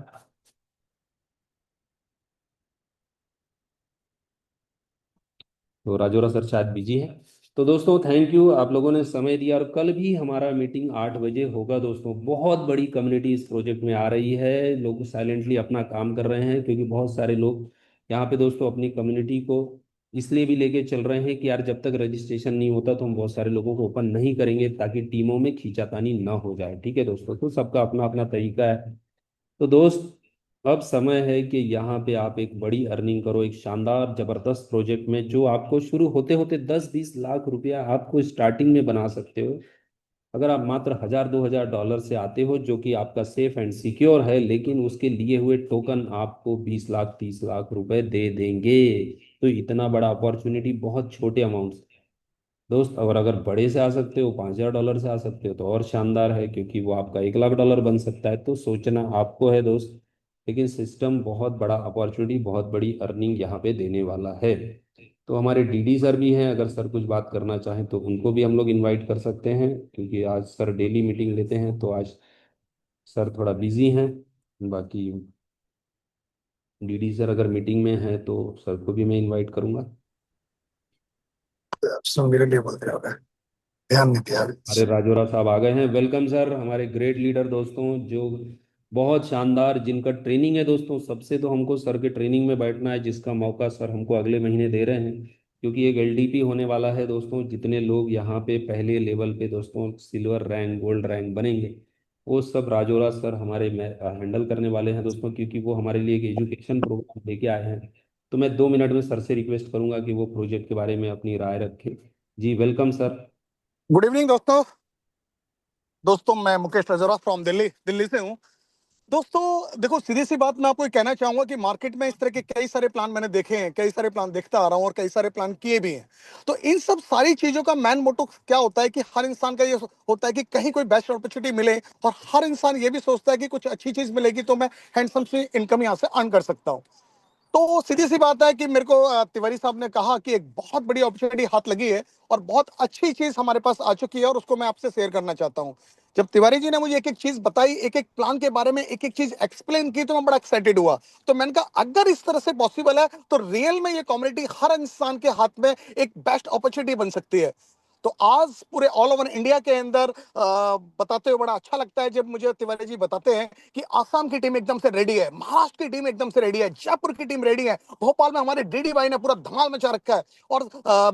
S1: तो राजोरा सर शायद बिजी है। तो दोस्तों थैंक यू, आप लोगों ने समय दिया। और कल भी हमारा मीटिंग 8 बजे होगा दोस्तों। बहुत बड़ी कम्युनिटी इस प्रोजेक्ट में आ रही है, लोग साइलेंटली अपना काम कर रहे हैं, क्योंकि बहुत सारे लोग यहाँ पे दोस्तों अपनी कम्युनिटी को इसलिए भी लेके चल रहे हैं कि यार जब तक रजिस्ट्रेशन नहीं होता तो हम बहुत सारे लोगों को ओपन नहीं करेंगे, ताकि टीमों में खींचातानी ना हो जाए। ठीक है दोस्तों, तो सबका अपना अपना तरीका है। तो दोस्त अब समय है कि यहाँ पे आप एक बड़ी अर्निंग करो, एक शानदार जबरदस्त प्रोजेक्ट में, जो आपको शुरू होते होते 10-20 लाख रुपया आपको स्टार्टिंग में बना सकते हो। अगर आप मात्र 1000-2000 डॉलर से आते हो, जो कि आपका सेफ एंड सिक्योर है, लेकिन उसके लिए हुए टोकन आपको 20 लाख 30 लाख रुपए दे देंगे। तो इतना बड़ा अपॉर्चुनिटी बहुत छोटे अमाउंट से दोस्त। और अगर बड़े से आ सकते हो, 5000 डॉलर से आ सकते हो, तो और शानदार है, क्योंकि वो आपका 1 लाख डॉलर बन सकता है। तो सोचना आपको है दोस्त, लेकिन सिस्टम बहुत बड़ा अपॉर्चुनिटी, बहुत बड़ी अर्निंग यहाँ पे देने वाला है। तो हमारे डीडी सर भी हैं, अगर सर कुछ बात करना चाहें तो उनको भी हम लोग इनवाइट कर सकते हैं, क्योंकि आज सर डेली मीटिंग लेते हैं, तो आज सर थोड़ा बिजी हैं। बाकी डीडी सर अगर मीटिंग में हैं तो सर को भी मैं इनवाइट करूंगा।
S2: सो मेरे लिए बोल रहे हो, ध्यान नहीं दिया।
S1: अरे राजोरा साहब आ गए हैं, वेलकम सर, हमारे ग्रेट लीडर दोस्तों, जो बहुत शानदार, जिनका ट्रेनिंग है दोस्तों। सबसे तो हमको सर के ट्रेनिंग में बैठना है, जिसका मौका सर हमको अगले महीने दे रहे हैं, क्योंकि एक एलडीपी होने वाला है दोस्तों। जितने लोग यहाँ पे पहले लेवल पे दोस्तों सिल्वर रैंक गोल्ड रैंक बनेंगे, वो सब राजोरा सर हमारे हैंडल करने वाले हैं दोस्तों, क्योंकि वो हमारे लिए एक एजुकेशन प्रोग्राम लेके आए हैं। तो मैं 2 मिनट में सर से रिक्वेस्ट करूंगा कि वो प्रोजेक्ट के बारे में अपनी राय रखें। जी वेलकम सर।
S2: गुड इवनिंग दोस्तों। मैं मुकेश रजोरा फ्रॉम दिल्ली दिल्ली से हूँ। दोस्तों देखो, सीधी सी बात मैं आपको ये कहना चाहूंगा कि मार्केट में इस तरह के कई सारे प्लान मैंने देखे हैं, कई सारे प्लान देखता आ रहा हूँ और कई सारे प्लान किए भी हैं। तो इन सब सारी चीजों का मैन मोटो क्या होता है कि हर इंसान का ये होता है कि कहीं कोई बेस्ट अपॉर्चुनिटी मिले, और हर इंसान ये भी सोचता है कि कुछ अच्छी चीज मिलेगी तो मैं हैंडसम सी इनकम यहाँ से अर्न कर सकता हूँ। तो सीधी सी बात है कि मेरे को तिवारी साहब ने कहा कि एक बहुत बड़ी अपॉर्चुनिटी हाथ लगी है और बहुत अच्छी चीज हमारे पास आ चुकी है, और उसको मैं आपसे शेयर करना चाहता हूँ। जब तिवारी जी ने मुझे एक एक चीज बताई, एक एक प्लान के बारे में एक एक चीज एक्सप्लेन की, तो मैं बड़ा एक्साइटेड हुआ। तो मैंने कहा अगर इस तरह से पॉसिबल है तो रियल में ये कम्युनिटी हर इंसान के हाथ में एक बेस्ट अपॉर्चुनिटी बन सकती है। तो आज पूरे ऑल ओवर इंडिया के अंदर बताते हुए बड़ा अच्छा लगता है जब मुझे तिवारी जी बताते हैं कि आसाम की टीम एकदम से रेडी है, महाराष्ट्र की टीम एकदम से रेडी है, जयपुर की टीम रेडी है, भोपाल में हमारे डीडी भाई ने पूरा धमाल मचा रखा है। और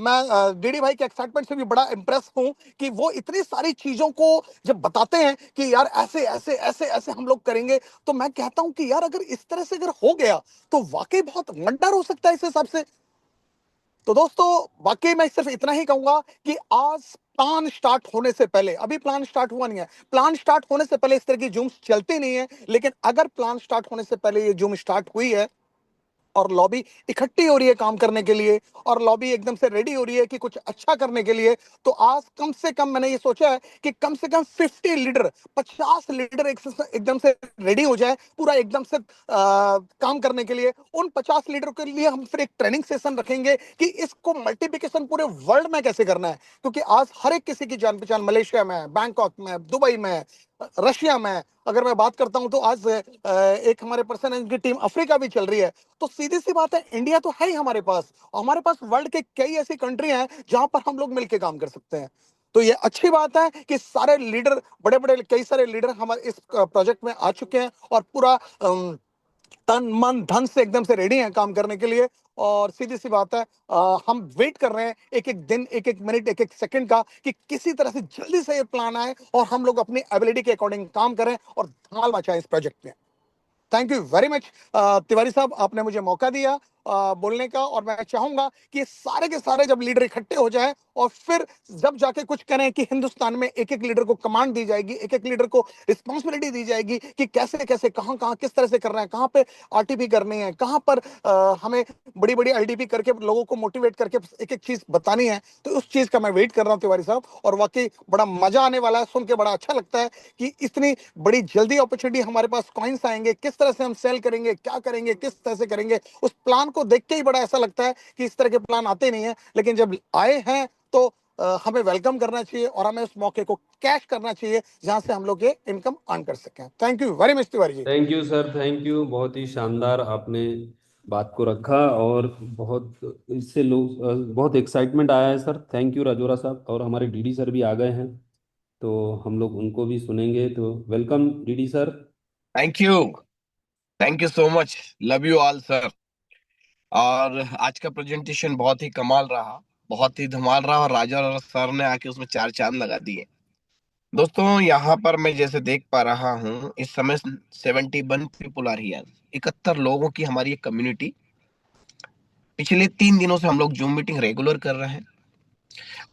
S2: मैं डीडी भाई के एक्साइटमेंट से भी बड़ा इंप्रेस हूं कि वो इतनी सारी चीजों को जब बताते हैं कि यार ऐसे ऐसे ऐसे ऐसे हम लोग करेंगे, तो मैं कहता हूं कि यार अगर इस तरह से अगर हो गया तो वाकई बहुत वंडर हो सकता है इस हिसाब से। तो दोस्तों वाकई मैं सिर्फ इतना ही कहूंगा कि आज प्लान स्टार्ट होने से पहले, अभी प्लान स्टार्ट हुआ नहीं है, प्लान स्टार्ट होने से पहले इस तरह की जूम चलती नहीं है, लेकिन अगर प्लान स्टार्ट होने से पहले ये जूम स्टार्ट हुई है और लॉबी इकट्ठी हो रही है काम करने के लिए, और लॉबी एकदम से रेडी हो रही है कि कुछ अच्छा करने के लिए, तो आज कम से कम मैंने ये सोचा है कि कम से कम 50 लीडर, 50 लीडर एकदम से रेडी हो जाए पूरा एकदम से काम करने के लिए। उन 50 लीडर के लिए हम फिर एक ट्रेनिंग सेशन रखेंगे कि इसको मल्टीप्लिकेशन पूरे वर्ल्ड में कैसे करना है, क्योंकि आज हर एक किसी की जान पहचान मलेशिया में, बैंकॉक में, दुबई में, रशिया में, अगर मैं बात करता हूं तो आज एक हमारे पर्सन की टीम अफ्रीका भी चल रही है। तो सीधी सी बात है, इंडिया तो है ही हमारे पास, और हमारे पास वर्ल्ड के कई ऐसी कंट्री हैं जहां पर हम लोग मिलकर काम कर सकते हैं। तो ये अच्छी बात है कि सारे लीडर, बड़े बड़े कई सारे लीडर हमारे इस प्रोजेक्ट में आ चुके हैं और पूरा तन मन धन से एकदम से रेडी हैं काम करने के लिए। और सीधी सी बात है, हम वेट कर रहे हैं एक एक दिन, एक एक मिनट, एक एक सेकंड का कि किसी तरह से जल्दी से ये प्लान आए और हम लोग अपनी एबिलिटी के अकॉर्डिंग काम करें और धमाल मचाएं इस प्रोजेक्ट में। Thank you very much Tiwari साहब, आपने मुझे मौका दिया बोलने का, और मैं चाहूंगा कि सारे के सारे जब लीडर इकट्ठे हो जाएं और फिर जब जाके कुछ करें कि हिंदुस्तान में एक एक लीडर को कमांड दी जाएगी, एक एक लीडर को रिस्पॉन्सिबिलिटी दी जाएगी कि कैसे कैसे कहां कहां किस तरह से करना है, कहां पे आरटीपी करनी है, कहां पर हमें बड़ी बड़ी आरटीपी करके लोगों को मोटिवेट करके एक एक चीज बतानी है। तो उस चीज का मैं वेट कर रहा हूं तिवारी साहब, और वाकई बड़ा मजा आने वाला है, सुन के बड़ा अच्छा लगता है कि इतनी बड़ी जल्दी अपॉर्चुनिटी हमारे पास कॉइन्स आएंगे, किस तरह से हम सेल करेंगे, क्या करेंगे, किस तरह से करेंगे। उस प्लान को देख के ही बड़ा ऐसा लगता है कि इस तरह के प्लान आते नहीं है, लेकिन जब आए हैं तो हमें वेलकम करना चाहिए और हमें उस मौके को कैश करना चाहिए जहां से हम लोग ये इनकम अर्न कर सकें। Thank you very much Tiwari ji.
S1: Thank you sir, thank you, बहुत ही शानदार आपने बात को रखा, और बहुत इससे लोग बहुत एक्साइटमेंट आया है सर। थैंक यू राजोरा साहब, और हमारे डीडी सर भी आ गए हैं, तो हम लोग उनको भी सुनेंगे। तो welcome DD sir.
S3: Thank you. Thank you so much. Love you all sir. और आज का प्रेजेंटेशन बहुत ही कमाल रहा, बहुत ही धमाल रहा, और राजा और सर ने आके उसमें चार चांद लगा दिए। दोस्तों यहाँ पर मैं जैसे देख पा रहा हूँ इस समय 71 पीपुल आर हियर। 71 लोगों की हमारी एक कम्युनिटी। पिछले 3 दिनों से हम लोग जूम मीटिंग रेगुलर कर रहे हैं,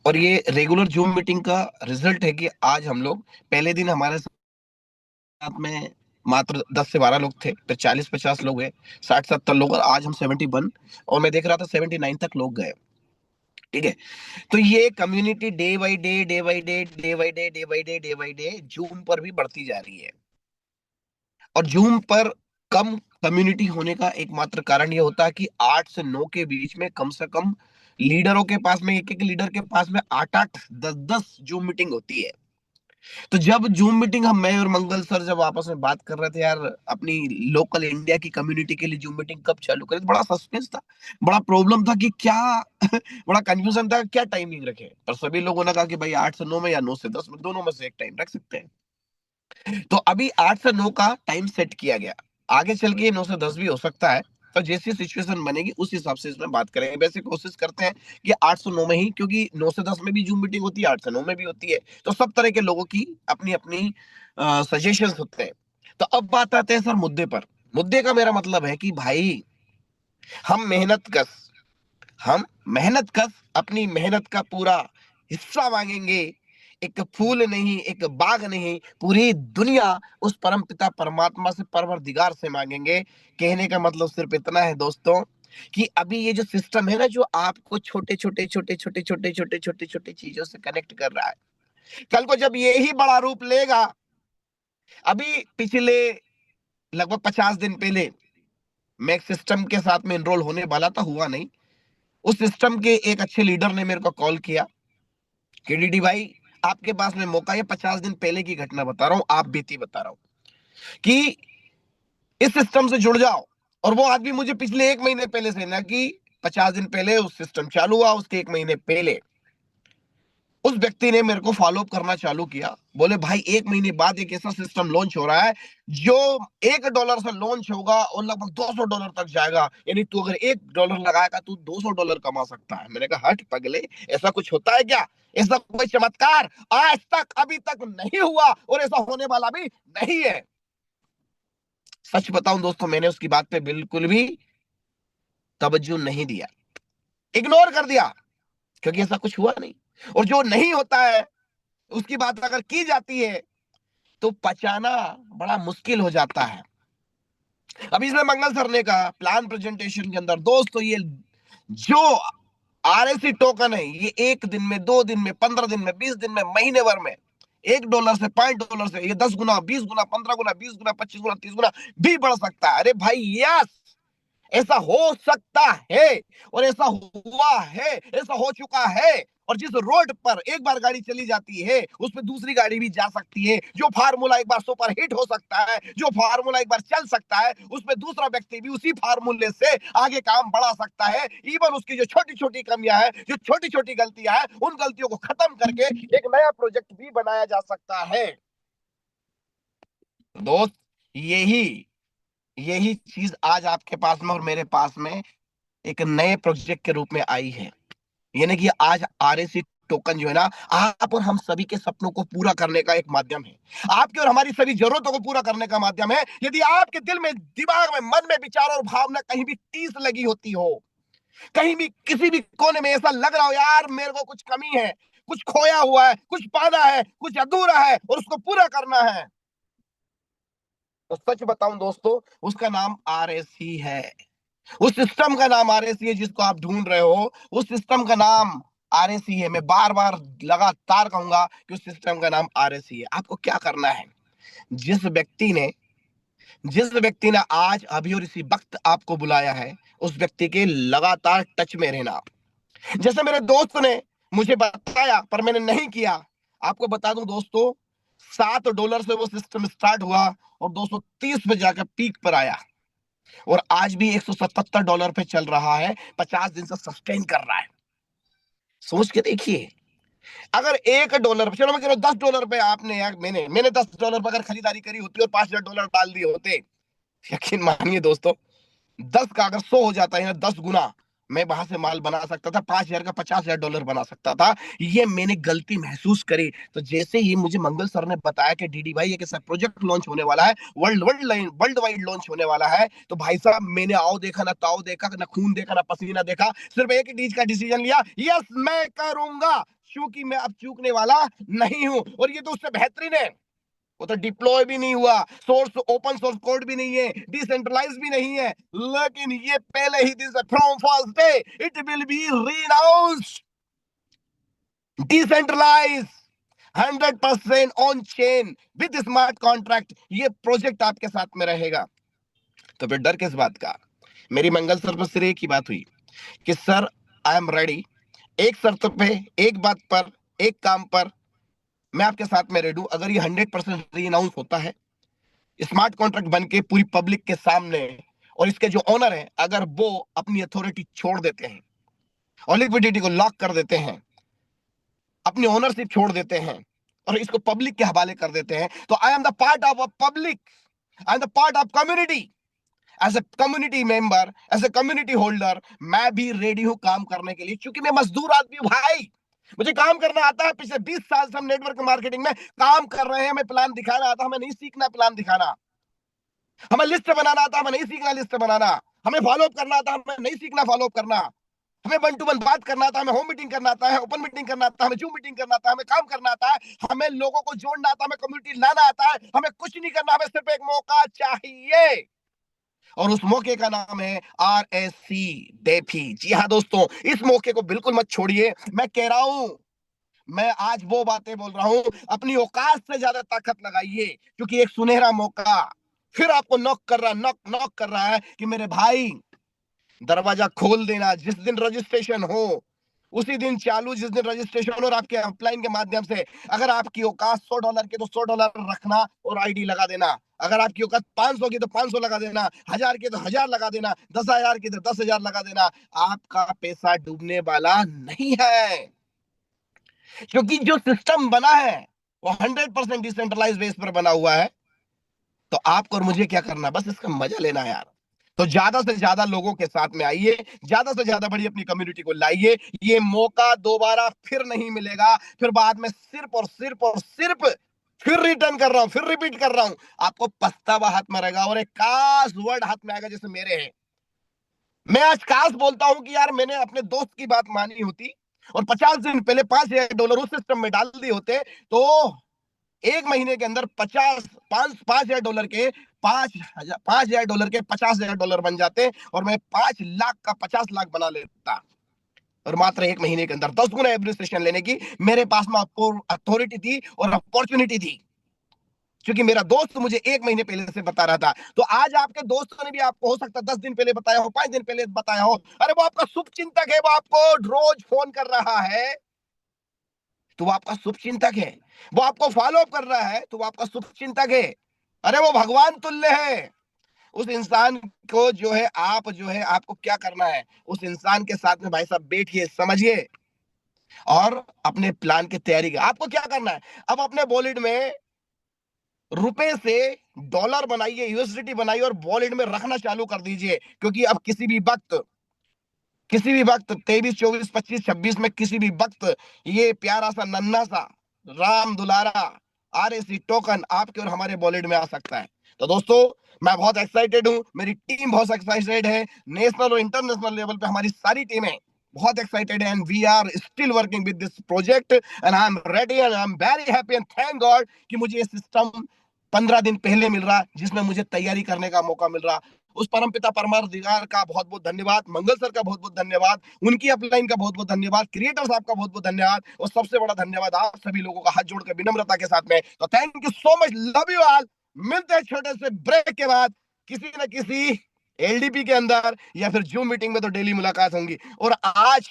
S3: और ये रेगुलर जूम मीटिंग का रिजल्ट है कि आज हम लोग, पहले दिन हमारे साथ में मात्र 10 से 12 लोग थे, फिर 40-50 लोग गए, 60-70 लोग, और आज हम 71, और मैं देख रहा था 79 तक लोग गए। ठीक है। तो ये community day by day, day by day, day by day, day by day, day by day zoom पर भी बढ़ती जा रही है। और जूम पर कम कम्युनिटी होने का एकमात्र कारण ये होता है कि 8 से 9 के बीच में कम से कम लीडरों के पास में, एक एक लीडर के पास में 8-8, 10-10 जूम मीटिंग होती है। तो जब जूम मीटिंग, हम, मैं और मंगल सर जब आपस में बात कर रहे थे यार अपनी लोकल इंडिया की कम्युनिटी के लिए जूम मीटिंग कब चालू करें, तो बड़ा सस्पेंस था, बड़ा प्रॉब्लम था कि क्या बड़ा कंफ्यूजन था क्या टाइमिंग रखे। पर सभी लोगों ने कहा कि भाई 8 से 9 में या 9 से 10 में, दोनों में से एक टाइम रख सकते हैं। तो अभी 8 से 9 का टाइम सेट किया गया। आगे चल के 9 से 10 भी हो सकता है, तो जैसी सिचुएशन बनेगी उस हिसाब से इसमें बात करेंगे। वैसे कोशिश करते हैं कि 8 से 9 में ही, क्योंकि 9 से 10 में भी जूम मीटिंग होती है, 8 से 9 में भी होती है, तो सब तरह के लोगों की अपनी अपनी सजेशंस होते हैं। तो अब बात आते हैं सर मुद्दे पर। मुद्दे का मेरा मतलब है कि भाई हम मेहनत कश, हम मेहनत कश अपनी मेहनत का पूरा हिस्सा मांगेंगे। एक फूल नहीं, एक बाग नहीं, पूरी दुनिया उस परम पिता परमात्मा से, परवरदिगार से मांगेंगे। कहने का मतलब सिर्फ इतना है दोस्तों कि अभी ये जो सिस्टम है ना, जो आपको छोटे छोटे छोटे छोटे छोटे छोटे छोटे छोटे चीजों से कनेक्ट कर रहा है, कल को जब ये ही बड़ा रूप लेगा। अभी पिछले लगभग 50 दिन पहले मैं एक सिस्टम के साथ में एनरोल होने वाला था, हुआ नहीं। उस सिस्टम के एक अच्छे लीडर ने मेरे को कॉल किया कि डीडी भाई आपके पास में मौका है, 50 दिन पहले की घटना बता रहा हूं, आप बीती बता रहा हूं, कि इस सिस्टम से जुड़ जाओ। और वो आदमी मुझे पिछले 1 महीने पहले से, ना कि 50 दिन पहले उस सिस्टम चालू हुआ उसके 1 महीने पहले, उस व्यक्ति ने मेरे को फॉलो अप करना चालू किया। बोले भाई 1 महीने बाद एक ऐसा सिस्टम लॉन्च हो रहा है जो $1 से लॉन्च होगा और लगभग $200 तक जाएगा, यानी तू अगर $1 लगाएगा तू $200 कमा सकता है। मैंने कहा हट पगले, ऐसा कुछ होता है क्या? ऐसा कोई चमत्कार आज तक अभी तक नहीं हुआ और ऐसा होने वाला भी नहीं है। सच बताऊं दोस्तों, मैंने उसकी बात पे बिल्कुल भी तवज्जो नहीं दिया, इग्नोर कर दिया, क्योंकि ऐसा कुछ हुआ नहीं। और जो नहीं होता है उसकी बात अगर की जाती है तो पचाना बड़ा मुश्किल हो जाता है। अभी इसमें मंगल सर ने कहा प्लान प्रेजेंटेशन के अंदर, दोस्तों ये जो आरएससी टोकन है ये 1 दिन में, 2 दिन में, 15 दिन में, 20 दिन में, महीने भर में $1 से $5 से ये 10 गुना, 20 गुना, 15 गुना, 20 गुना, 25 गुना, 30 गुना भी बढ़ सकता है। अरे भाई यस, ऐसा हो सकता है और ऐसा हुआ है, ऐसा हो चुका है। और जिस रोड पर एक बार गाड़ी चली जाती है उस पर दूसरी गाड़ी भी जा सकती है। जो फार्मूला एक बार सुपर हिट हो सकता है, जो फार्मूला एक बार चल सकता है, उस पर दूसरा व्यक्ति भी उसी फार्मूले से आगे काम बढ़ा सकता है। इवन उसकी जो छोटी छोटी कमियां हैं, जो छोटी छोटी गलतियां हैं, उन गलतियों को खत्म करके एक नया प्रोजेक्ट भी बनाया जा सकता है। दोस्त, यही यही चीज आज आपके पास में और मेरे पास में एक नए प्रोजेक्ट के रूप में आई है। यानी कि आज आरएससी टोकन जो है ना, आप और हम सभी के सपनों को पूरा करने का एक माध्यम है, आपकी और हमारी सभी जरूरतों को पूरा करने का माध्यम है। यदि आपके दिल में, दिमाग में, मन में विचार और भावना कहीं भी टीस लगी होती हो, कहीं भी किसी भी कोने में ऐसा लग रहा हो यार मेरे को कुछ कमी है, कुछ खोया हुआ है, कुछ पाना है, कुछ अधूरा है और उसको पूरा करना है, तो सच बताऊं दोस्तों, उसका नाम आरएससी है। उस सिस्टम का नाम आरएससी है जिसको आप ढूंढ रहे हो, उस सिस्टम का नाम आरएससी है। मैं बार बार लगातार कहूंगा कि उस सिस्टम का नाम आरएससी है। आपको क्या करना है, जिस व्यक्ति ने जिस व्यक्ति ने आज अभी और इसी वक्त आपको बुलाया है, उस व्यक्ति के लगातार टच में रहना। जैसे मेरे दोस्त ने मुझे बताया पर मैंने नहीं किया। आपको बता दूं दोस्तों, $7 से वो सिस्टम स्टार्ट हुआ और 230 पे जाकर पीक पर आया और आज भी $177 पे चल रहा है, 50 दिन से सस्टेन कर रहा है। सोच के देखिए, अगर $1, चलो मैं कह रहा हूं $10 पे आपने यार, मैंने $10 पे अगर खरीदारी करी होती और $5,000 डाल दिए होते, यकीन मानिए दोस्तों, 10 का अगर 100 हो जाता है, 10 गुना मैं वहां से माल बना सकता था, 5,000 का $50,000 बना सकता था। ये मैंने गलती महसूस करी। तो जैसे ही मुझे मंगल सर ने बताया कि डीडी भाई एक ऐसा प्रोजेक्ट लॉन्च होने वाला है, वर्ल्ड वाइड लॉन्च होने वाला है, तो भाई साहब मैंने आओ देखा ना ताओ देखा, ना खून देखा ना पसीना देखा, सिर्फ एक ही चीज का डिसीजन लिया, यस मैं करूंगा, क्योंकि मैं अब चूकने वाला नहीं हूं। और ये तो उससे बेहतरीन है, वो तो डिप्लॉय भी नहीं हुआ, सोर्स ओपन सोर्स कोड भी नहीं है, डिसेंट्रलाइज भी नहीं है, लेकिन ये पहले ही दिन से from first day it will be renounced decentralize 100% on chain with smart contract. ये प्रोजेक्ट आपके साथ में रहेगा, तो फिर डर किस बात का? मेरी मंगल सर पर सिर्फ एक ही बात हुई कि सर आई एम रेडी, एक शर्त पे, एक बात पर, एक काम पर मैं आपके साथ में रेडी हूं। अगर ये 100% रीअनाउंस होता है स्मार्ट कॉन्ट्रैक्ट बन के पूरी पब्लिक के सामने, और इसके जो ओनर हैं अगर वो अपनी अथॉरिटी छोड़ देते हैं और लिक्विडिटी को लॉक कर देते हैं, अपनी ओनरशिप छोड़ देते हैं और इसको पब्लिक के हवाले कर देते हैं, तो I am the part of a public, I am the part of community, as a community member, as a community holder, मैं भी रेडी हूं काम करने के लिए, क्योंकि मैं मजदूर आदमी हूं भाई, मुझे काम करना आता है। पिछले 20 साल से हम नेटवर्क मार्केटिंग में काम कर रहे हैं, हमें प्लान दिखाना आता है, हमें नहीं सीखना प्लान दिखाना। हमें लिस्ट बनाना आता, हमें नहीं सीखना लिस्ट बनाना। हमें फॉलो अप करना आता, हमें नहीं सीखना फॉलो अप करना। हमें 1 to 1 बात करना आता है, हमें होम मीटिंग करना आता है, ओपन मीटिंग करना आता है, हमें जूम मीटिंग करना आता है, हमें काम करना आता है, हमें लोगों को जोड़ना आता है, हमें कम्युनिटी लाना आता है। हमें कुछ नहीं करना, हमें सिर्फ एक मौका चाहिए और उस मौके का नाम है आरएससी डेफी। जी हाँ दोस्तों, इस मौके को बिल्कुल मत छोड़िए। मैं कह रहा हूं, मैं आज वो बातें बोल रहा हूं, अपनी औकात से ज्यादा ताकत लगाइए, क्योंकि एक सुनहरा मौका फिर आपको नॉक कर रहा, नॉक नॉक कर रहा है कि मेरे भाई दरवाजा खोल देना। जिस दिन रजिस्ट्रेशन हो उसी दिन चालू, जिस दिन रजिस्ट्रेशन और आपके अपलाइन के माध्यम से, अगर आपकी औकात $100 की तो $100 रखना और आईडी लगा देना। अगर आपकी औकात 500 की तो 500 लगा देना, 1000 की तो 1000 लगा देना, 10,000 की तो 10,000 लगा देना। आपका पैसा डूबने वाला नहीं है। क्योंकि जो सिस्टम बना है वो 100% डिसेंट्रलाइज बेस पर बना हुआ है। तो आपको और मुझे क्या करना है, बस इसका मजा लेना है यार। तो ज्यादा से ज्यादा लोगों के साथ में आइए, ज्यादा से ज्यादा बड़ी अपनी कम्युनिटी को लाइए। ये मौका दोबारा फिर नहीं मिलेगा। फिर बाद में सिर्फ और सिर्फ और सिर्फ फिर रिटर्न कर रहा हूं, फिर रिपीट कर रहा हूं, आपको पछतावा हाथ में रहेगा और एक काश वर्ड हाथ में आएगा जैसे मेरे है। मैं आज काश बोलता हूं कि यार मैंने अपने दोस्त की बात मानी होती और 50 दिन पहले $5,000 उस सिस्टम में डाल दिए होते, तो एक महीने के अंदर 5,000 डॉलर के 50,000 बन जाते और मैं 5 लाख का 50 लाख बना लेता। और मात्र एक महीने के अंदर 10 गुना एडमिनिस्ट्रेशन लेने की मेरे पास में अथॉरिटी थी और अपॉर्चुनिटी थी, क्योंकि मेरा दोस्त मुझे एक महीने पहले से बता रहा था। तो आज आपके दोस्तों ने भी आपको हो सकता है 10 दिन पहले बताया हो, 5 दिन पहले बताया हो, अरे वो आपका शुभ चिंतक है, वो आपको रोज फोन कर रहा है तो वो आपका शुभ चिंतक है। वो आपको फॉलो अप कर रहा है तो वो आपका शुभ चिंतक है। अरे वो भगवान तुल्य है। उस इंसान को जो है आप जो है आपको क्या करना है, उस इंसान के साथ में भाई साहब बैठिए, समझिए और अपने प्लान की तैयारी आपको क्या करना है। अब अपने बॉलीड में रुपए से डॉलर बनाइए, यूएसडीटी बनाइए और वॉलेट में रखना चालू कर दीजिए, क्योंकि अब किसी भी वक्त 23, 24, 25, 26 में किसी भी वक्त ये प्यारा सा नन्हा सा राम दुलारा आरएसी टोकन आपके और हमारे वॉलेट में आ सकता है। तो दोस्तों मैं बहुत एक्साइटेड हूं, मेरी टीम बहुत एक्साइटेड है, नेशनल और इंटरनेशनल लेवल पे हमारी सारी टीमें बहुत एक्साइटेड है and we are still working with this project and I am ready and I am very happy and thank God कि मुझे ये सिस्टम 15 दिन पहले मिल रहा, जिसमें मुझे तैयारी करने का मौका मिल रहा। उस परमपिता परमाधिकार का बहुत बहुत धन्यवाद, मंगल सर का बहुत बहुत धन्यवाद, उनकी अपलाइन का बहुत बहुत धन्यवाद, क्रिएटर साहब का बहुत बहुत धन्यवाद और सबसे बड़ा धन्यवाद आप सभी लोगों का हाथ जोड़कर विनम्रता के साथ में। तो thank you so much, love you all. मिलते हैं छोटे से ब्रेक के बाद किसी न किसी एलडीपी के अंदर या फिर जूम मीटिंग में, तो डेली मुलाकात होंगी। और आज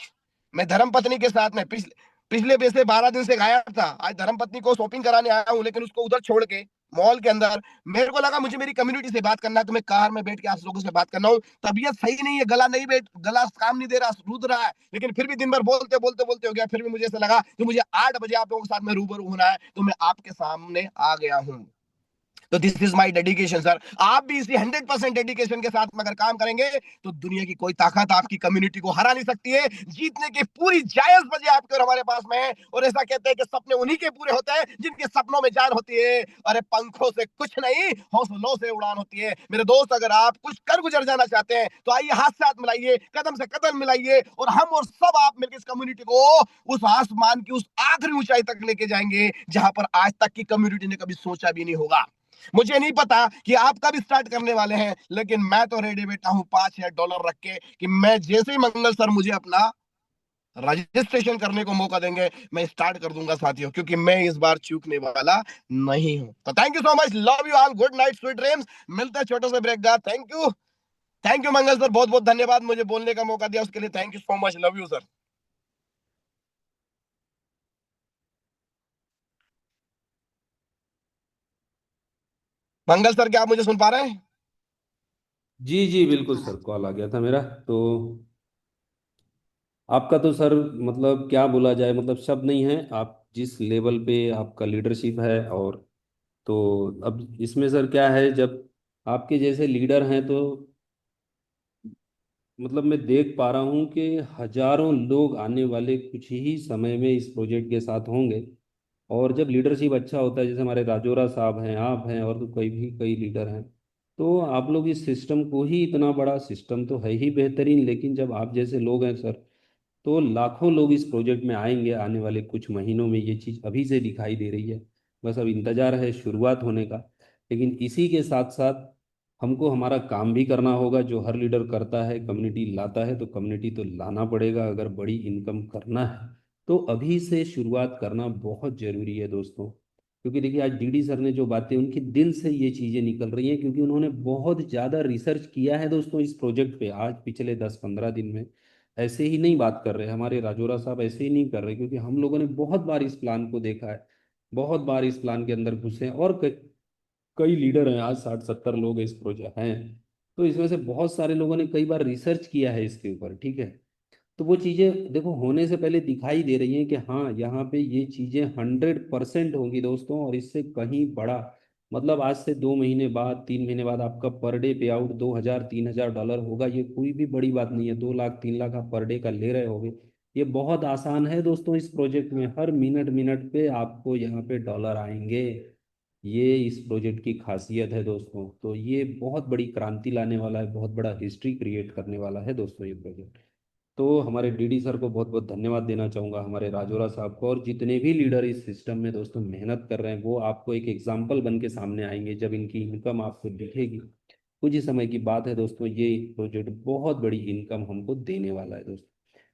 S3: मैं धर्मपत्नी के साथ में पिछले पिछले वैसे 12 दिन से गायब था, आज धर्मपत्नी को शॉपिंग कराने आया हूं, लेकिन उसको उधर छोड़ के मॉल के अंदर मेरे को लगा मुझे मेरी कम्युनिटी से बात करना है, तो मैं कार में बैठ के आप लोगों से बात करना हूँ। तबीयत सही नहीं है, गला काम नहीं दे रहा, रूद रहा है, लेकिन फिर भी दिन भर बोलते बोलते बोलते हो गया। फिर भी मुझे ऐसा लगा कि मुझे 8 बजे आप लोगों के साथ में रूबरू होना है, तो मैं आपके सामने आ गया हूँ। तो this is my dedication sir. आप भी इसी 100% डेडिकेशन के साथ में अगर काम करेंगे तो दुनिया की कोई ताकत आपकी कम्युनिटी को हरा नहीं सकती है। जीतने की पूरी जायज वजह आपके और हमारे पास में है। और ऐसा कहते हैं कि सपने उन्हीं के पूरे होते हैं जिनके सपनों में जान होती है। अरे पंखों से कुछ नहीं, हौसलों से उड़ान होती है। मेरे दोस्त, अगर आप कुछ कर गुजर जाना चाहते हैं तो आइए, हाथ से हाथ मिलाइए, कदम से कदम मिलाइए और हम और सब आप मिलकर इस कम्युनिटी को उस आसमान की उस आखिरी ऊंचाई तक लेके जाएंगे जहां पर आज तक की कम्युनिटी ने कभी सोचा भी नहीं होगा। मुझे नहीं पता कि आप कब स्टार्ट करने वाले हैं, लेकिन मैं तो रेडी बैठा हूं $5,000 रख के कि मैं जैसे ही मंगल सर मुझे अपना रजिस्ट्रेशन करने को मौका देंगे मैं स्टार्ट कर दूंगा साथियों, क्योंकि मैं इस बार चूकने वाला नहीं हूं। तो thank you so much, love you all, good night, sweet dreams. मिलते हैं छोटे से ब्रेक का। थैंक यू मंगल सर, बहुत बहुत धन्यवाद मुझे बोलने का मौका दिया उसके लिए। Thank you so much, love you sir. Mangal sir, क्या आप मुझे सुन पा रहे हैं?
S1: जी जी बिल्कुल सर, कॉल आ गया था मेरा। तो आपका तो सर मतलब क्या बोला जाए, मतलब शब्द नहीं है। आप जिस लेवल पे आपका लीडरशिप है, और तो अब इसमें सर क्या है, जब आपके जैसे लीडर हैं तो मतलब मैं देख पा रहा हूँ कि हजारों लोग आने वाले कुछ ही समय में इस प्रोजेक्ट के साथ होंगे। और जब लीडरशिप अच्छा होता है, जैसे हमारे राजोरा साहब हैं, आप हैं, और तो कई लीडर हैं, तो आप लोग इस सिस्टम को ही, इतना बड़ा सिस्टम तो है ही बेहतरीन, लेकिन जब आप जैसे लोग हैं सर, तो लाखों लोग इस प्रोजेक्ट में आएंगे आने वाले कुछ महीनों में। ये चीज़ अभी से दिखाई दे रही है, बस अब इंतजार है शुरुआत होने का। लेकिन इसी के साथ साथ हमको हमारा काम भी करना होगा, जो हर लीडर करता है, कम्युनिटी लाता है, तो कम्युनिटी तो लाना पड़ेगा अगर बड़ी इनकम करना है। तो अभी से शुरुआत करना बहुत जरूरी है दोस्तों, क्योंकि देखिए आज डीडी सर ने जो बातें, उनके दिल से ये चीज़ें निकल रही हैं, क्योंकि उन्होंने बहुत ज़्यादा रिसर्च किया है दोस्तों इस प्रोजेक्ट पे। आज पिछले 10-15 दिन में ऐसे ही नहीं बात कर रहे हमारे राजोरा साहब, ऐसे ही नहीं कर रहे, क्योंकि हम लोगों ने बहुत बार इस प्लान को देखा है, बहुत बार इस प्लान के अंदर घुसे हैं, और कई लीडर हैं, आज 60-70 लोग इस प्रोजेक्ट हैं, तो इसमें से बहुत सारे लोगों ने कई बार रिसर्च किया है इसके ऊपर, ठीक है। तो वो चीजें देखो होने से पहले दिखाई दे रही हैं कि हाँ यहाँ पे ये चीजें 100% होंगी दोस्तों, और इससे कहीं बड़ा, मतलब आज से 2 महीने बाद 3 महीने बाद आपका पर डे पे आउट 2,000 3,000 डॉलर होगा। ये कोई भी बड़ी बात नहीं है, 2 लाख 3 लाख आप पर डे का ले रहे होगे, ये बहुत आसान है दोस्तों। इस प्रोजेक्ट में हर मिनट मिनट पे आपको यहाँ पे डॉलर आएंगे। ये इस प्रोजेक्ट की खासियत है दोस्तों। तो ये बहुत बड़ी क्रांति लाने वाला है, बहुत बड़ा हिस्ट्री क्रिएट करने वाला है दोस्तों ये प्रोजेक्ट। तो हमारे डीडी सर को बहुत बहुत धन्यवाद देना चाहूँगा, हमारे राजौरा साहब को, और जितने भी लीडर इस सिस्टम में दोस्तों मेहनत कर रहे हैं, वो आपको एक एग्जाम्पल बन के सामने आएंगे जब इनकी इनकम आपको दिखेगी। कुछ ही समय की बात है दोस्तों, ये प्रोजेक्ट बहुत बड़ी इनकम हमको देने वाला है दोस्तों।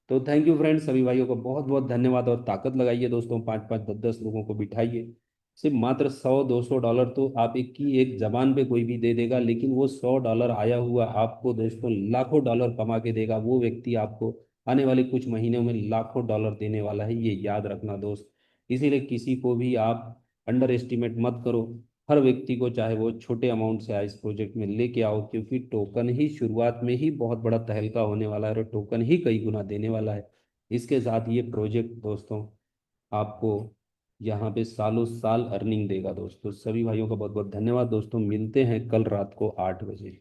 S1: तो थैंक यू फ्रेंड्स, सभी भाइयों को बहुत बहुत धन्यवाद, और ताकत लगाइए दोस्तों, 5 5 10 10 लोगों को बिठाइए। सिर्फ मात्र 100 200 डॉलर तो आप एक की एक जबान पे कोई भी दे देगा, लेकिन वो 100 डॉलर आया हुआ आपको दोस्तों लाखों डॉलर कमा के देगा। वो व्यक्ति आपको आने वाले कुछ महीनों में लाखों डॉलर देने वाला है, ये याद रखना दोस्त। इसीलिए किसी को भी आप अंडर एस्टिमेट मत करो। हर व्यक्ति को चाहे वो छोटे अमाउंट से आए इस प्रोजेक्ट में लेके आओ, क्योंकि टोकन ही शुरुआत में ही बहुत बड़ा तहलका होने वाला है, और टोकन ही कई गुना देने वाला है। इसके साथ ये प्रोजेक्ट दोस्तों आपको यहाँ पे सालों साल अर्निंग देगा दोस्तों। सभी भाइयों का बहुत बहुत धन्यवाद दोस्तों, मिलते हैं कल रात को 8 बजे।